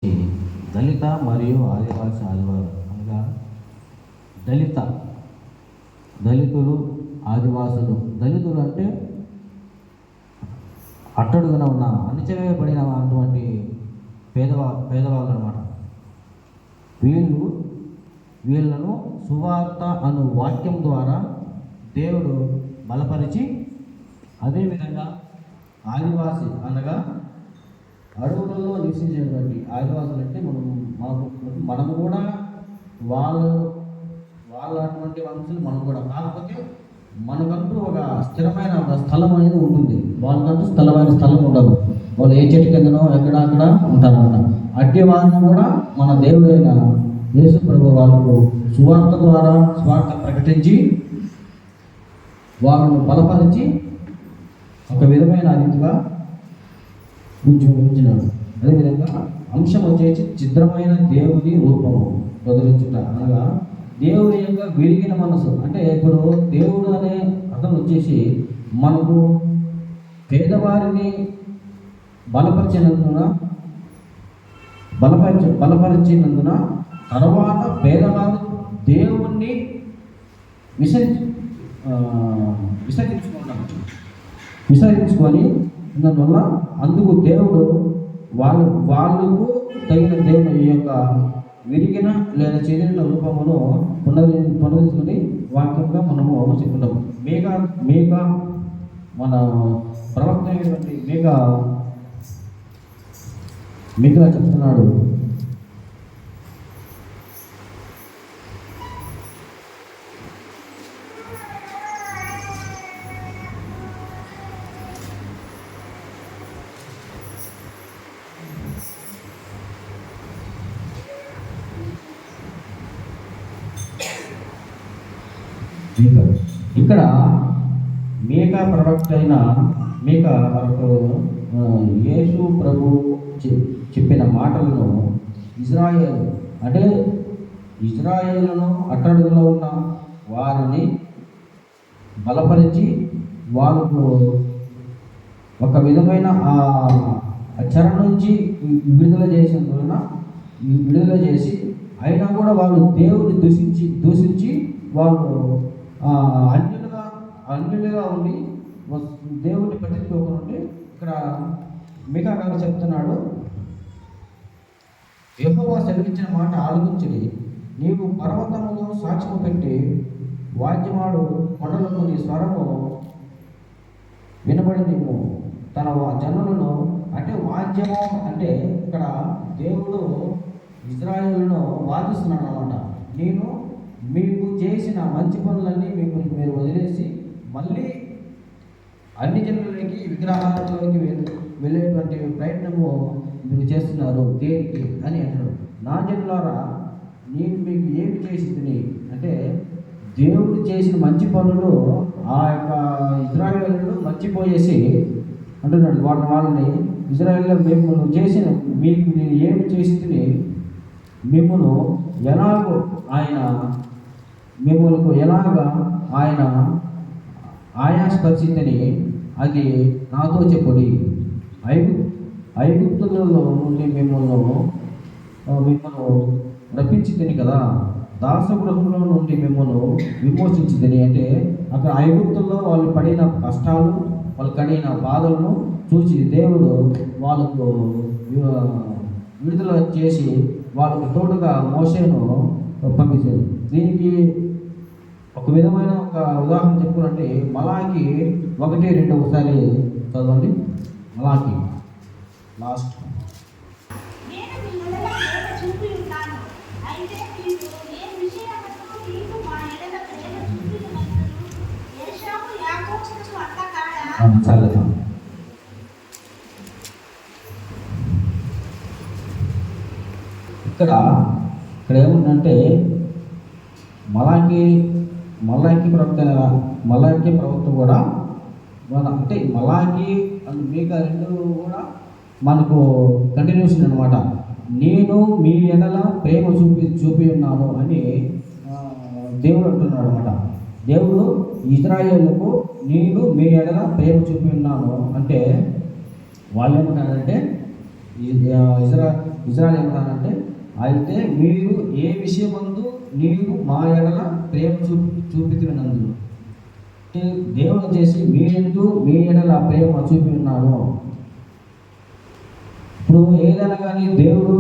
దళిత మరియు ఆదివాసి ఆదివారం అనగా దళితులు ఆదివాసులు. దళితులు అంటే అట్టడుగున ఉన్న అణచివేయబడిన అటువంటి పేదవాళ్ళు అనమాట. వీళ్ళను సువార్త అను వాక్యం ద్వారా దేవుడు బలపరిచి, అదేవిధంగా ఆదివాసి అనగా అడవులలో నివసించేటువంటి ఆదివాసులు అంటే మనము కూడా వాళ్ళ అటువంటి వంశులు మనం కూడా. కాకపోతే మనకంటూ ఒక స్థిరమైన ఒక స్థలం అనేది ఉంటుంది, వాళ్ళకంటూ స్థిరమైన స్థలం ఉండదు. వాళ్ళు ఏ చెట్టు కిందనో అక్కడ ఉంటారన్నమాట. అట్టి వారిని కూడా మన దేవుడైన యేసు ప్రభు వాళ్ళకు స్వార్థ ప్రకటించి వాళ్ళను బలపరిచి ఒక విధమైన రీతిగా ఉంచినాడు. అదేవిధంగా అంశం వచ్చేసి చిత్రమైన దేవుని రూపము వదిలించుట అనగా దేవుని యొక్క విరిగిన మనసు. అంటే ఇప్పుడు దేవుడు అనే అర్థం వచ్చేసి మనకు పేదవారిని బలపరిచినందున తర్వాత పేదవారు దేవుణ్ణి విసర్జించుకొని దానివల్ల అందుకు దేవుడు వాళ్ళకు తగిన దేవుని యొక్క విరిగిన లేదా చెదిరిన రూపమును పునరుద్ధరించుకొని వాక్యంగా మనము చెప్పుకుంటాము. మేఘ మన ప్రవక్త అయినటువంటి మేఘ చెప్తున్నాడు, ఇక్కడ మేఘ ప్రవక్త అయిన యేసు ప్రభు చెప్పిన మాటలను ఇజ్రాయేలును అట్టడుగులో ఉన్న వారిని బలపరిచి వాళ్ళకు ఒక విధమైన ఆ చెర నుంచి విడుదల చేసి అయినా కూడా వాళ్ళు దేవుని దూషించి వాళ్ళు అన్యులుగా ఉండి దేవుడిని పట్టించుకోకుండా ఇక్కడ మీకా గారు చెప్తున్నాడు, యెహోవా సెలవిచ్చిన మాట ఆలోచించి నీవు పర్వతములో సాక్ష్యము పెట్టి వాద్యమాడు కొండలకు నీ స్వరము వినబడి నీవు తన జనులను. అంటే వాద్యము అంటే ఇక్కడ దేవుడు ఇజ్రాయేలును వాదిస్తున్నాడు అన్నమాట. నేను మీకు చేసిన మంచి పనులన్నీ మీరు వదిలేసి మళ్ళీ అన్ని జనులకి విగ్రహాలలోకి వెళ్ళేటువంటి ప్రయత్నము మీరు చేస్తున్నారు దేనికి అని అంటాడు. నా జనులారా నేను మీకు ఏమి చేసింది అంటే దేవుడు చేసిన మంచి పనులు ఆ యొక్క ఇజ్రాయేలును మర్చిపోయేసి అంటున్నాడు. వాళ్ళని ఇజ్రాయేల్లో మిమ్మల్ని చేసిన మీకు నేను ఏమి చేసింది, మిమ్మల్ని ఎలాగో ఆయన ఆయాస్పరిచిందని అది నాతో చెప్పుడి. ఐగుప్తులలో నుండి మిమ్మల్ని రప్పించిందని కదా, దాసగృహంలో నుండి మిమ్మల్ని విమోచించిందని. అంటే అక్కడ ఐగుప్తుల్లో వాళ్ళు పడిన కష్టాలు, వాళ్ళు పడిన బాధలను చూసి దేవుడు వాళ్ళకు విడుదల చేసి వాళ్ళకు తోడుగా మోషేను పంపించారు. దీనికి ఒక విధమైన ఒక ఉదాహరణ చెప్పుకుంటే మలాకి 1:2 ఒకసారి చదవండి. మలాకి లాస్ట్. చదువుతాం. ఇక్కడ ఏముందంటే మలాకి ప్రవక్త కూడా అంటే మలాకి అండ్ మీకా రెండు కూడా మనకు కంటిన్యూషన్ అనమాట. నేను మీ ఎడల ప్రేమ చూపి ఉన్నాను అని దేవుడు అంటున్నాడు అనమాట. దేవుడు ఇజ్రాయేలుకు నేను మీ ఎడల ప్రేమ చూపి ఉన్నాను అంటే వాళ్ళు ఏమంటారంటే ఇజ్రాయెల్ ఏమంటారంటే, అయితే మీరు ఏ విషయమందు నీవు మా ఎడల ప్రేమ చూపినందు, అంటే దేవుడు వచ్చేసి మీ ఎడల ప్రేమ చూపి ఉన్నాడు. ఇప్పుడు ఏదైనా కానీ దేవుడు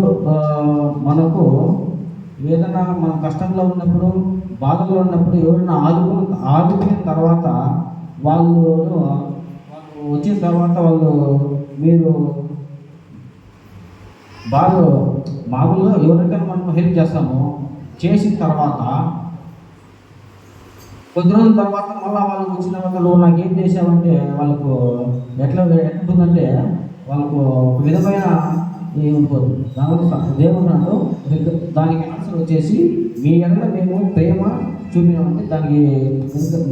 మనకు ఏదైనా మన కష్టంలో ఉన్నప్పుడు, బాధలో ఉన్నప్పుడు ఎవరైనా ఆదుకున్న తర్వాత వాళ్ళు వచ్చిన తర్వాత మీరు బాగా మామూలుగా ఎవరికైనా మనం హెల్ప్ చేస్తాము, చేసిన తర్వాత కొద్ది రోజుల తర్వాత మళ్ళీ వాళ్ళు వచ్చిన తర్వాత నువ్వు నాకేం చేసావంటే వాళ్ళకు ఎట్లుంటుందంటే వాళ్ళకు ఒక విధమైన ఏమైపోతుంది. దాని దేవుడు దానికి ఆన్సర్ వచ్చేసి మీ ఎడల మేము ప్రేమ చూపినామంటే దానికి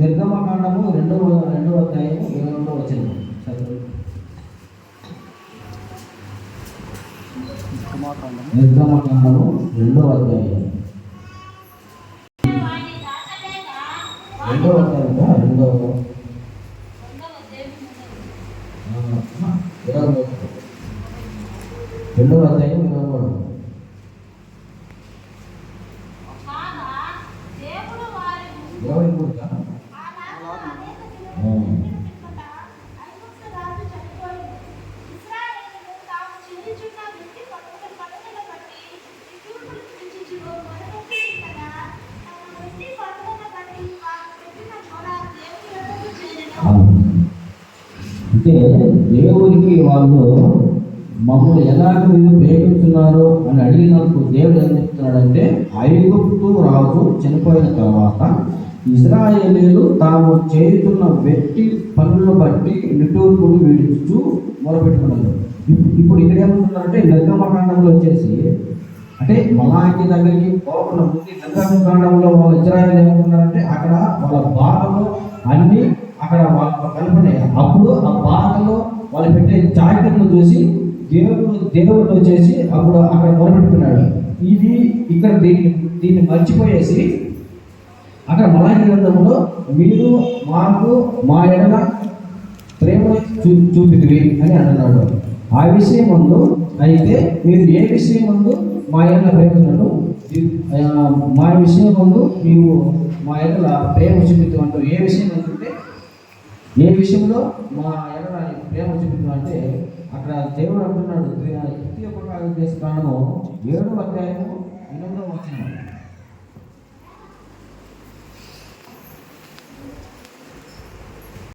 నిర్గమకాండము 2వ అధ్యాయం 7వ వచనం. నిర్గమకాండము 2వ అధ్యాయం 2వ అధ్యాయం 2వ అధ్యాయం 23. అంటే దేవుడికి వాళ్ళు మమ్మల్ని ఎలాగ మీరు ప్రేమిస్తున్నారు అని అడిగినప్పుడు దేవుడు ఏం చెప్తున్నాడంటే, ఐగుప్తు రాజు చనిపోయిన తర్వాత ఇశ్రాయేలీయులు తాము చేస్తున్న వ్యక్తి పనులను బట్టి నిట్టూర్పులు విడుచు మొరపెట్టుకున్నారు. ఇప్పుడు ఇక్కడ ఏమంటున్నారంటే, నిర్గమకాండంలో వచ్చేసి అంటే మలాకి దగ్గరికి పోకుండా ముందు నిర్గమకాండంలో వాళ్ళు ఇశ్రాయేలీయులు ఏమంటున్నారంటే, అక్కడ వాళ్ళ బాధలు అన్నీ అక్కడ వాళ్ళ కలుపున్నాయి. అప్పుడు ఆ బాధలో వాళ్ళు పెట్టే చాకిలను చూసి దేవుడు వచ్చేసి అప్పుడు అక్కడ మొదలుపెట్టుకున్నాడు. ఇది ఇక్కడ దీన్ని మర్చిపోయేసి అక్కడ మలాకి గ్రంథంలో మీరు మాకు మా ఎడల ప్రేమ చూపితివి అని అంటున్నాడు. ఆ విషయం ముందు అయితే మీరు ఏ విషయం ముందు మా ఎడల ప్రేమిస్తున్నాడు, మా విషయం ముందు నీవు మా ఎడల ప్రేమ చూపితు అంటూ ఏ విషయం అంటే ఏ విషయంలో మా ఎడల ప్రేమ చూపితు అంటే అక్కడ దేవుడు అంటున్నాడు. 3 కాండము 7వ అధ్యాయము 8వ వచనం.